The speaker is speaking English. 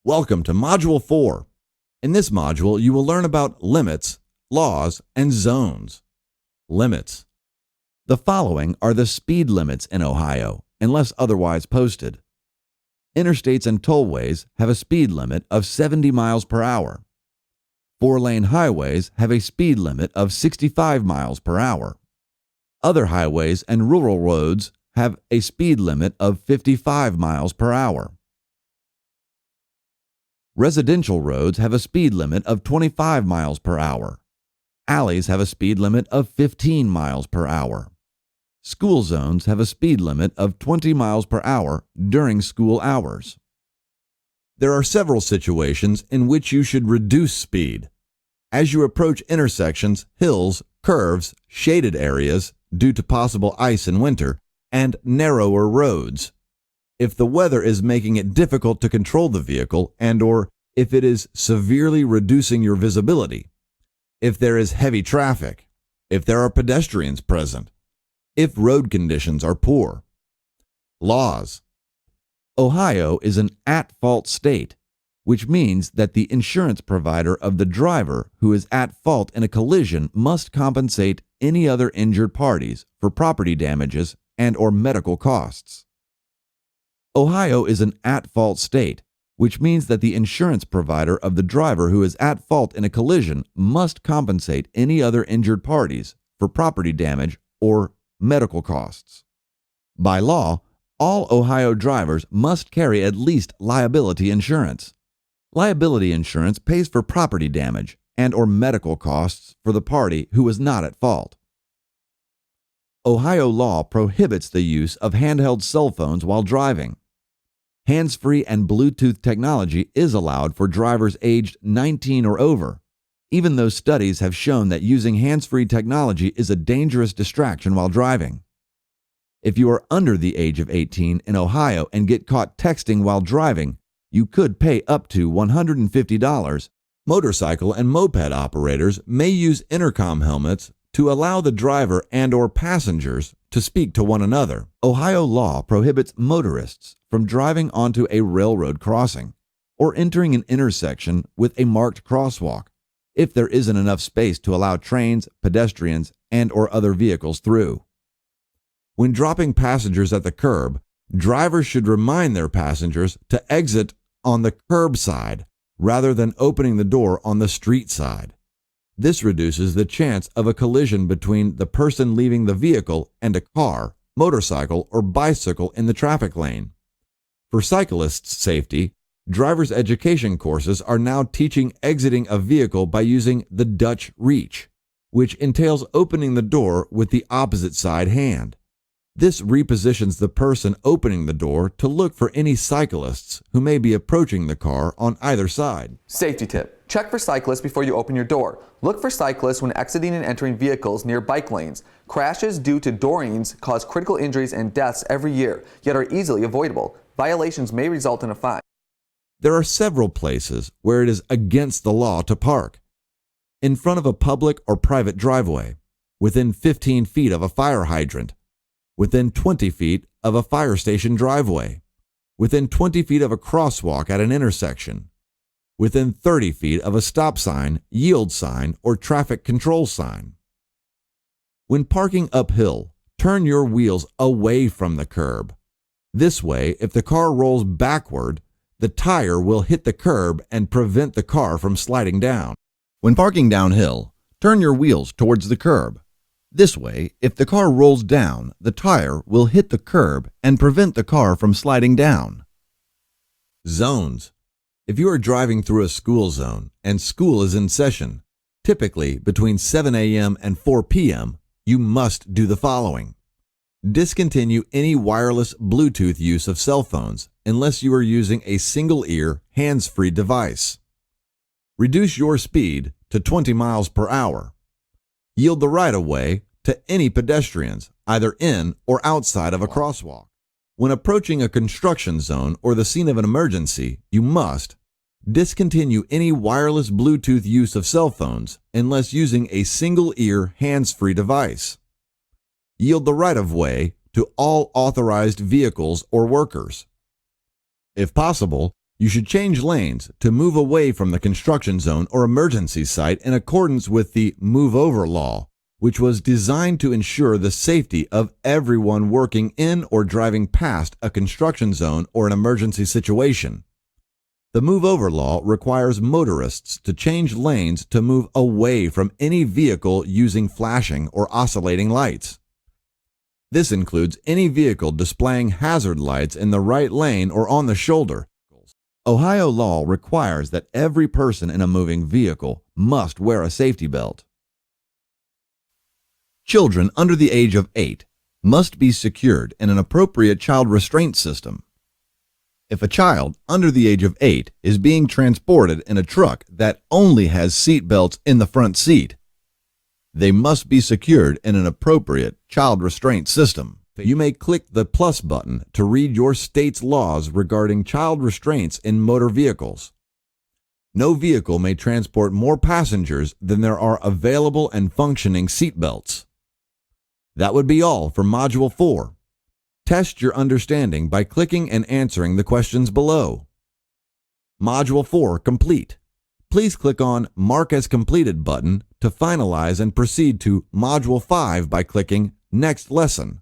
Welcome to Module 4. In this module, you will learn about limits, laws, and zones. Limits. The following are the speed limits in Ohio, unless otherwise posted. Interstates and tollways have a speed limit of 70 miles per hour. Four-lane highways have a speed limit of 65 miles per hour. Other highways and rural roads have a speed limit of 55 miles per hour. Residential roads have a speed limit of 25 miles per hour. Alleys have a speed limit of 15 miles per hour. School zones have a speed limit of 20 miles per hour during school hours. There are several situations in which you should reduce speed. As you approach intersections, hills, curves, shaded areas due to possible ice in winter, and narrower roads. If the weather is making it difficult to control the vehicle and/or if it is severely reducing your visibility, if there is heavy traffic, if there are pedestrians present, if road conditions are poor. Laws. Ohio is an at-fault state, which means that the insurance provider of the driver who is at fault in a collision must compensate any other injured parties for property damages and/or medical costs. Ohio is an at-fault state, which means that the insurance provider of the driver who is at fault in a collision must compensate any other injured parties for property damage or medical costs. By law, all Ohio drivers must carry at least liability insurance. Liability insurance pays for property damage and/or medical costs for the party who is not at fault. Ohio law prohibits the use of handheld cell phones while driving. Hands-free and Bluetooth technology is allowed for drivers aged 19 or over, even though studies have shown that using hands-free technology is a dangerous distraction while driving. If you are under the age of 18 in Ohio and get caught texting while driving, you could pay up to $150. Motorcycle and moped operators may use intercom helmets to allow the driver and/or passengers to speak to one another. Ohio law prohibits motorists from driving onto a railroad crossing or entering an intersection with a marked crosswalk if there isn't enough space to allow trains, pedestrians, and/or other vehicles through. When dropping passengers at the curb, drivers should remind their passengers to exit on the curb side rather than opening the door on the street side. This reduces the chance of a collision between the person leaving the vehicle and a car, motorcycle, or bicycle in the traffic lane. For cyclists' safety, driver's education courses are now teaching exiting a vehicle by using the Dutch reach, which entails opening the door with the opposite side hand. This repositions the person opening the door to look for any cyclists who may be approaching the car on either side. Safety tip. Check for cyclists before you open your door. Look for cyclists when exiting and entering vehicles near bike lanes. Crashes due to doorings cause critical injuries and deaths every year, yet are easily avoidable. Violations may result in a fine. There are several places where it is against the law to park. In front of a public or private driveway, within 15 feet of a fire hydrant, within 20 feet of a fire station driveway, within 20 feet of a crosswalk at an intersection, within 30 feet of a stop sign, yield sign, or traffic control sign. When parking uphill, turn your wheels away from the curb. This way, if the car rolls backward, the tire will hit the curb and prevent the car from sliding down. When parking downhill, turn your wheels towards the curb. This way, if the car rolls down, the tire will hit the curb and prevent the car from sliding down. Zones. If you are driving through a school zone and school is in session, typically between 7 a.m. and 4 p.m., you must do the following. Discontinue any wireless Bluetooth use of cell phones unless you are using a single-ear, hands-free device. Reduce your speed to 20 miles per hour. Yield the right-of-way to any pedestrians, either in or outside of a crosswalk. When approaching a construction zone or the scene of an emergency, you must discontinue any wireless Bluetooth use of cell phones unless using a single-ear, hands-free device. Yield the right-of-way to all authorized vehicles or workers. If possible, You should change lanes to move away from the construction zone or emergency site in accordance with the Move Over Law, which was designed to ensure the safety of everyone working in or driving past a construction zone or an emergency situation. The Move Over Law requires motorists to change lanes to move away from any vehicle using flashing or oscillating lights. This includes any vehicle displaying hazard lights in the right lane or on the shoulder. Ohio law requires that every person in a moving vehicle must wear a safety belt. Children under the age of 8 must be secured in an appropriate child restraint system. If a child under the age of 8 is being transported in a truck that only has seat belts in the front seat, they must be secured in an appropriate child restraint system. You may click the plus button to read your state's laws regarding child restraints in motor vehicles. No vehicle may transport more passengers than there are available and functioning seat belts. That would be all for Module 4. Test your understanding by clicking and answering the questions below. Module 4 complete. Please click on Mark as Completed button to finalize and proceed to Module 5 by clicking Next Lesson.